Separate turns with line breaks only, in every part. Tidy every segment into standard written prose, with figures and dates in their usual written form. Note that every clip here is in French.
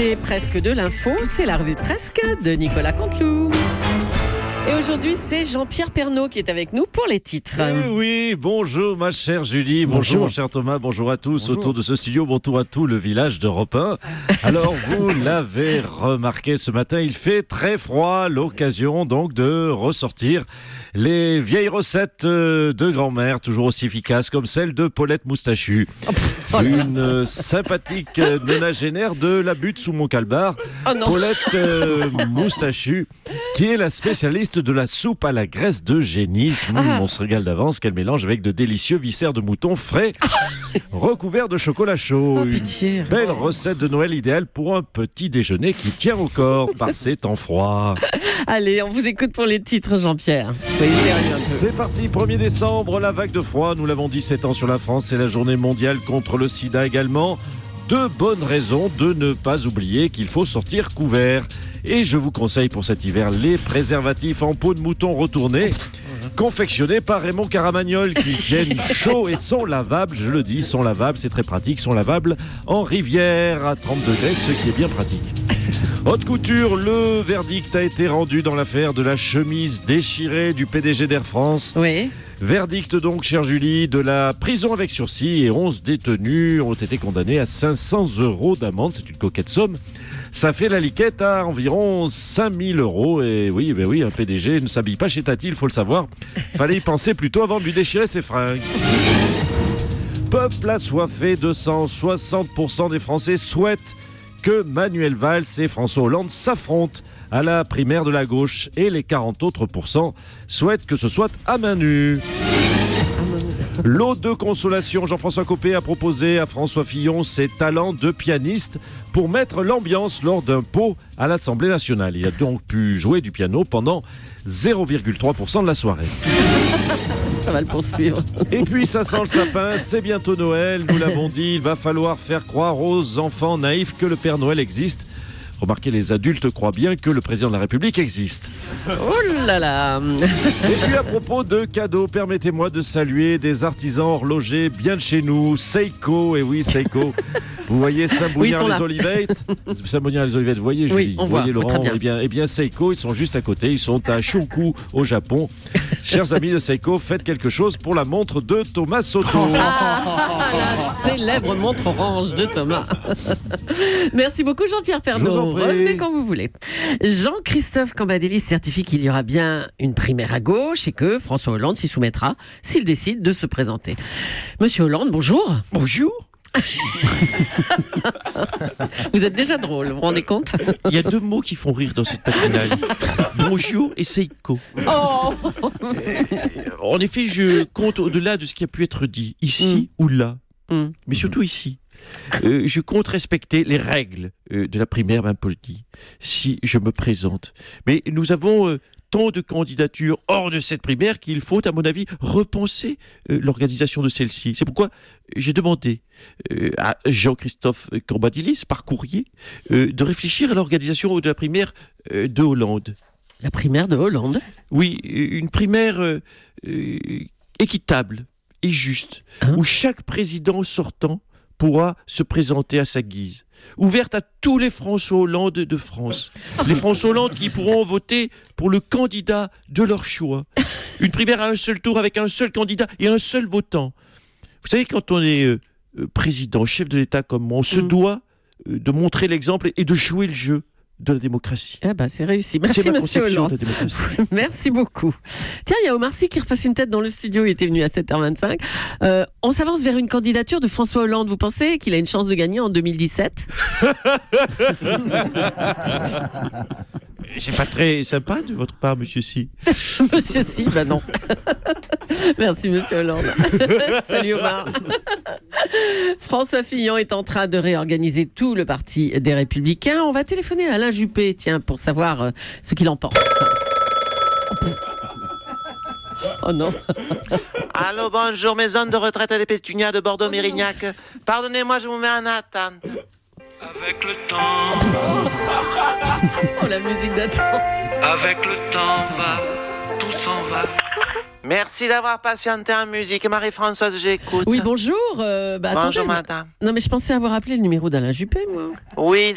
C'est presque de l'info, c'est la revue Presque de Nicolas Canteloup. Et aujourd'hui, c'est Jean-Pierre Pernaut qui est avec nous pour les titres.
Eh oui, bonjour ma chère Julie, bonjour mon cher Thomas, bonjour à tous autour de ce studio, bonjour à tout le village d'Europe 1. Alors vous l'avez remarqué ce matin, il fait très froid, l'occasion donc de ressortir les vieilles recettes de grand-mère, toujours aussi efficaces comme celle de Paulette Moustachu. Une sympathique nonagénaire de la butte sous Montcalbar, Paulette Moustachu, qui est la spécialiste de la soupe à la graisse de génisse. On se régale d'avance, qu'elle mélange avec de délicieux viscères de mouton frais recouverts de chocolat chaud. Une belle recette de Noël idéale pour un petit déjeuner qui tient au corps par ces temps froids.
Allez, on vous écoute pour les titres, Jean-Pierre. Soyez sérieux un peu.
C'est parti, 1er décembre, la vague de froid, nous l'avons dit, 7 ans sur la France, c'est la journée mondiale contre le sida également. Deux bonnes raisons de ne pas oublier qu'il faut sortir couvert. Et je vous conseille pour cet hiver les préservatifs en peau de mouton retournés, confectionnés par Raymond Caramagnol, qui tiennent chaud et sont lavables, je le dis, sont lavables, c'est très pratique, sont lavables en rivière à 30 degrés, ce qui est bien pratique. Haute couture, le verdict a été rendu dans l'affaire de la chemise déchirée du PDG d'Air France.
Oui.
Verdict donc, chère Julie, de la prison avec sursis et 11 détenus ont été condamnés à 500 € d'amende. C'est une coquette somme. Ça fait la liquette à environ 5000 €. Et oui, un PDG ne s'habille pas chez Tati, il faut le savoir. Fallait y penser plutôt avant de lui déchirer ses fringues. Peuple assoiffé de sang, 60% des Français souhaitent que Manuel Valls et François Hollande s'affrontent à la primaire de la gauche et les 40 autres % souhaitent que ce soit à main nue. Lot de consolation, Jean-François Copé a proposé à François Fillon ses talents de pianiste pour mettre l'ambiance lors d'un pot à l'Assemblée nationale. Il a donc pu jouer du piano pendant 0,3% de la soirée.
Ça va le poursuivre.
Et puis ça sent le sapin, c'est bientôt Noël, nous l'avons dit, il va falloir faire croire aux enfants naïfs que le Père Noël existe. Remarquez, les adultes croient bien que le président de la République existe.
Oh là là.
Et puis à propos de cadeaux, permettez-moi de saluer des artisans horlogers bien de chez nous, Seiko, et oui Seiko. Vous voyez Saint-Boniard-les-Olivettes, Saint-Boniard-les-Olivettes, vous voyez Julie,
on
vous
voit,
voyez Laurent,
très bien.
Eh bien Seiko, ils sont juste à côté, ils sont à Shunku au Japon. Chers amis de Seiko, faites quelque chose pour la montre de Thomas Soto.
La célèbre montre orange de Thomas. Merci beaucoup Jean-Pierre Pernaut. Revenez quand vous voulez. Jean-Christophe Cambadélis certifie qu'il y aura bien une primaire à gauche et que François Hollande s'y soumettra s'il décide de se présenter. Monsieur Hollande, bonjour.
Bonjour.
Vous êtes déjà drôle, vous vous rendez compte?
Il y a deux mots qui font rire dans cette matinale. Bonjour et Seiko.
Oh.
En effet, je compte au-delà de ce qui a pu être dit, ici ou là, mais surtout ici. Je compte respecter les règles de la primaire politique si je me présente. Mais nous avons tant de candidatures hors de cette primaire qu'il faut, à mon avis, repenser l'organisation de celle-ci. C'est pourquoi j'ai demandé à Jean-Christophe Cambadélis, par courrier, de réfléchir à l'organisation de la primaire de Hollande.
La primaire de Hollande?
Oui, une primaire équitable et juste, où chaque président sortant pourra se présenter à sa guise. Ouverte à tous les François Hollande de France. Les François Hollande qui pourront voter pour le candidat de leur choix. Une primaire à un seul tour avec un seul candidat et un seul votant. Vous savez, quand on est président, chef de l'État comme moi, on se doit de montrer l'exemple et de jouer le jeu de la démocratie.
Eh ben, c'est réussi. Merci, monsieur Hollande. Merci beaucoup. Tiens, il y a Omar Sy qui repasse une tête dans le studio. Il était venu à 7h25. On s'avance vers une candidature de François Hollande. Vous pensez qu'il a une chance de gagner en 2017?
C'est pas très sympa de votre part, monsieur Sy.
Monsieur Sy, ben non. Merci, monsieur Hollande. Salut Omar. François Fillon est en train de réorganiser tout le parti des Républicains. On va téléphoner à Alain Juppé, tiens, pour savoir ce qu'il en pense. Oh non.
Allô, bonjour, maison de retraite à des Pétunias de Bordeaux-Mérignac. Pardonnez-moi, je vous mets en attente.
Avec le temps,
Oh, la musique d'attente.
avec le temps va, tout s'en va.
Merci d'avoir patienté en musique. Marie-Françoise, j'écoute.
Oui, bonjour.
Bonjour,
Attendez,
madame.
non, mais je pensais avoir appelé le numéro d'Alain Juppé, moi.
Oui,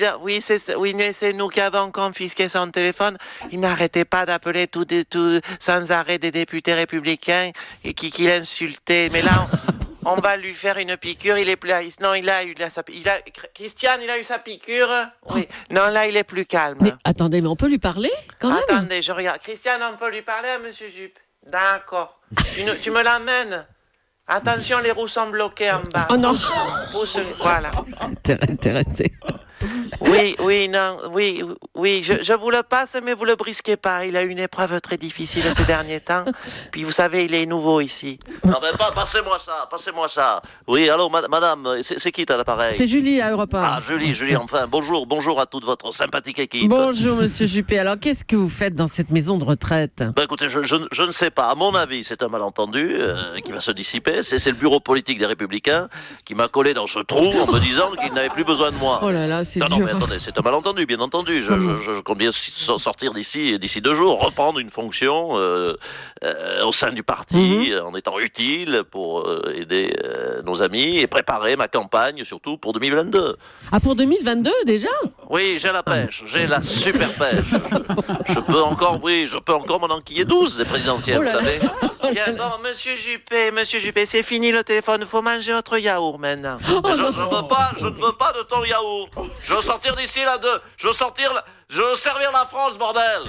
mais c'est nous qui avons confisqué son téléphone. Il n'arrêtait pas d'appeler tout sans arrêt des députés républicains et qui l'insultaient. Mais là, on va lui faire une piqûre. Il est plus. Non, Christiane, il a eu sa piqûre. Oui. Non, là, il est plus calme.
Mais attendez, mais on peut lui parler, quand même.
Attendez, je regarde. Christiane, on peut lui parler à Monsieur Juppé. D'accord. Tu me l'amènes. Attention, les roues sont bloquées en bas.
Oh non.
Voilà.
Intéressé.
Oui, je vous le passe, mais vous le brisquez pas. Il a eu une épreuve très difficile ces derniers temps. Puis vous savez, il est nouveau ici.
Ah ben, passez-moi ça. Oui, allô, madame, c'est qui t'as l'appareil?
C'est Julie à Europe 1.
Ah, Julie, enfin, bonjour à toute votre sympathique équipe.
Bonjour, monsieur Juppé. Alors, qu'est-ce que vous faites dans cette maison de retraite?
Ben écoutez, je ne sais pas. À mon avis, c'est un malentendu qui va se dissiper. C'est le bureau politique des Républicains qui m'a collé dans ce trou en me disant qu'il n'avait plus besoin de moi.
Oh là là, c'est
Non,
dur.
mais attendez, c'est un malentendu, bien entendu. Je compte bien sortir d'ici 2 jours, reprendre une fonction au sein du parti, en étant utile pour aider nos amis et préparer ma campagne, surtout pour 2022.
Ah, pour 2022 déjà?
Oui, j'ai la pêche, j'ai la super pêche. Je peux encore m'en enquiller 12 des présidentielles,
Oh là
vous
là.
savez.
Bien, bon, Monsieur Juppé, c'est fini le téléphone. Il faut manger votre yaourt maintenant.
Mais je ne veux pas de ton yaourt. Je veux sortir d'ici je veux servir la France, bordel.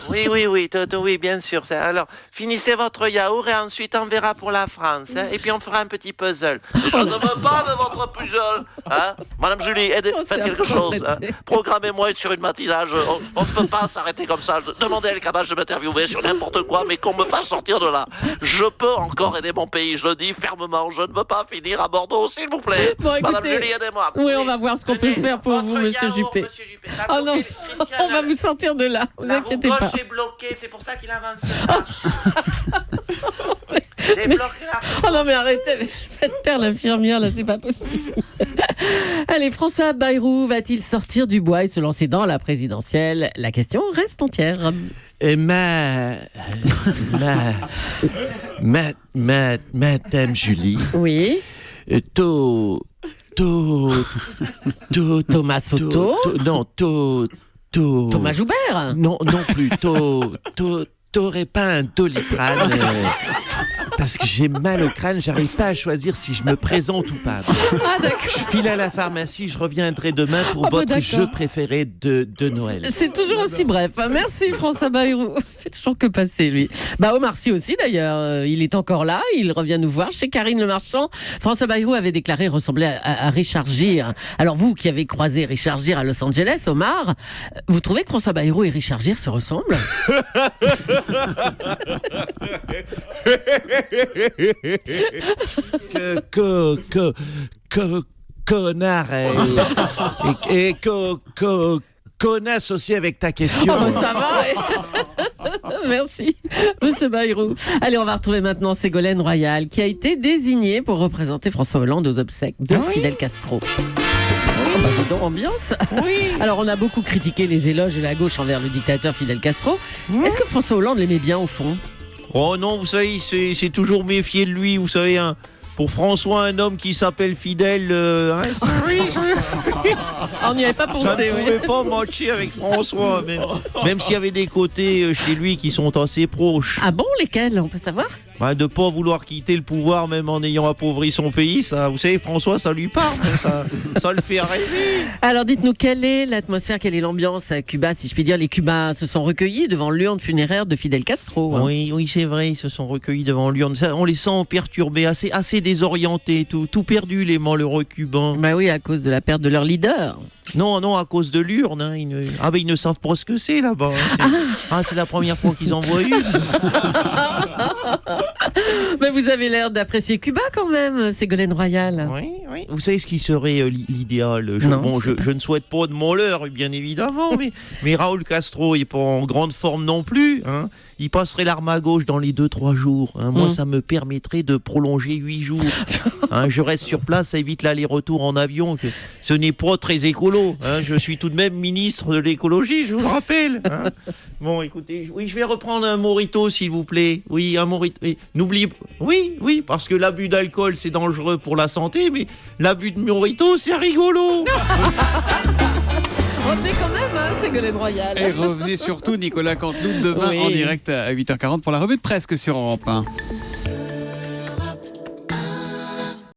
Oui, bien sûr. Alors, finissez votre yaourt et ensuite on verra pour la France. Hein, et puis on fera un petit puzzle.
Je ne veux pas de votre puzzle. Hein? Madame Julie, faites quelque chose. Hein? Programmez-moi sur une matinale. On ne peut pas s'arrêter comme ça. Demandez à El Kabach de m'interviewer sur n'importe quoi, mais qu'on me fasse sortir de là. Je peux encore aider mon pays, je le dis fermement. Je ne veux pas finir à Bordeaux, s'il vous plaît.
Bon, écoutez,
Madame Julie, aidez-moi.
Oui, on va voir ce qu'on peut faire pour vous, monsieur Juppé. Oh non, on va vous sortir de là, ne vous inquiétez pas.
La roue gauche est bloquée, c'est pour ça qu'il avance pas. Débloque-la.
Oh non, mais arrêtez, faites taire l'infirmière, là, c'est pas possible. Allez, François Bayrou va-t-il sortir du bois et se lancer dans la présidentielle? La question reste entière.
Madame Julie,
Oui, Thomas Soto, Thomas Joubert.
Non plus. T'aurais pas un Doliprane parce que j'ai mal au crâne, j'arrive pas à choisir si je me présente ou pas.
Ah d'accord.
Je file à la pharmacie, je reviendrai demain pour votre
d'accord.
jeu préféré de Noël.
C'est toujours aussi bref. Merci François Bayrou. Il fait toujours que passer lui. Omar Sy aussi d'ailleurs. Il est encore là. Il revient nous voir chez Karine Le Marchand. François Bayrou avait déclaré ressembler à Richard Gere. Alors vous qui avez croisé Richard Gere à Los Angeles, Omar, vous trouvez que François Bayrou et Richard Gere se ressemblent?
Connard et connasse aussi avec ta question.
Oh, ça va. Merci, monsieur Bayrou. Allez, on va retrouver maintenant Ségolène Royal, qui a été désignée pour représenter François Hollande aux obsèques de Fidel Castro. Dis donc, ambiance. Oui. Alors, on a beaucoup critiqué les éloges de la gauche envers le dictateur Fidel Castro. Est-ce que François Hollande l'aimait bien au fond?
Oh non, vous savez, c'est toujours méfié de lui, vous savez, hein. Pour François, un homme qui s'appelle Fidèle,
On n'y avait pas
ça
pensé,
ne
oui.
pouvait pas matcher avec François, même s'il y avait des côtés chez lui qui sont assez proches.
Ah bon, lesquels? On peut savoir?
De ne pas vouloir quitter le pouvoir même en ayant appauvri son pays, ça, vous savez, François, ça lui parle, ça le fait rêver.
Alors dites-nous, quelle est l'atmosphère, quelle est l'ambiance à Cuba, si je puis dire? Les Cubains se sont recueillis devant l'urne funéraire de Fidel Castro. Hein.
Oui, c'est vrai, ils se sont recueillis devant l'urne. Ça, on les sent perturbés, assez désorientés, tout perdu, les malheureux Cubains.
Bah oui, à cause de la perte de leur leader.
Non, à cause de l'urne. Hein, ils ne savent pas ce que c'est là-bas. C'est la première fois qu'ils en voient une.
Mais vous avez l'air d'apprécier Cuba quand même, Ségolène Royal.
Oui. Vous savez ce qui serait l'idéal? Je ne souhaite pas de malheur, bien évidemment, mais Raúl Castro n'est pas en grande forme non plus. Hein. Il passerait l'arme à gauche dans les 2-3 jours. Hein. Moi, ça me permettrait de prolonger 8 jours. Hein, je reste sur place, ça évite l'aller-retour en avion. Ce n'est pas très écolo. Hein. Je suis tout de même ministre de l'écologie, je vous le rappelle. Hein. Bon, écoutez, oui, je vais reprendre un Morito, s'il vous plaît. Oui, un Morito. n'oubliez pas. Oui, parce que l'abus d'alcool, c'est dangereux pour la santé, mais l'abus de Morito, c'est rigolo.
Revenez quand même, hein, Ségolène Royal.
Et revenez surtout, Nicolas Canteloup, demain en direct à 8h40 pour la revue de presse sur Europe 1.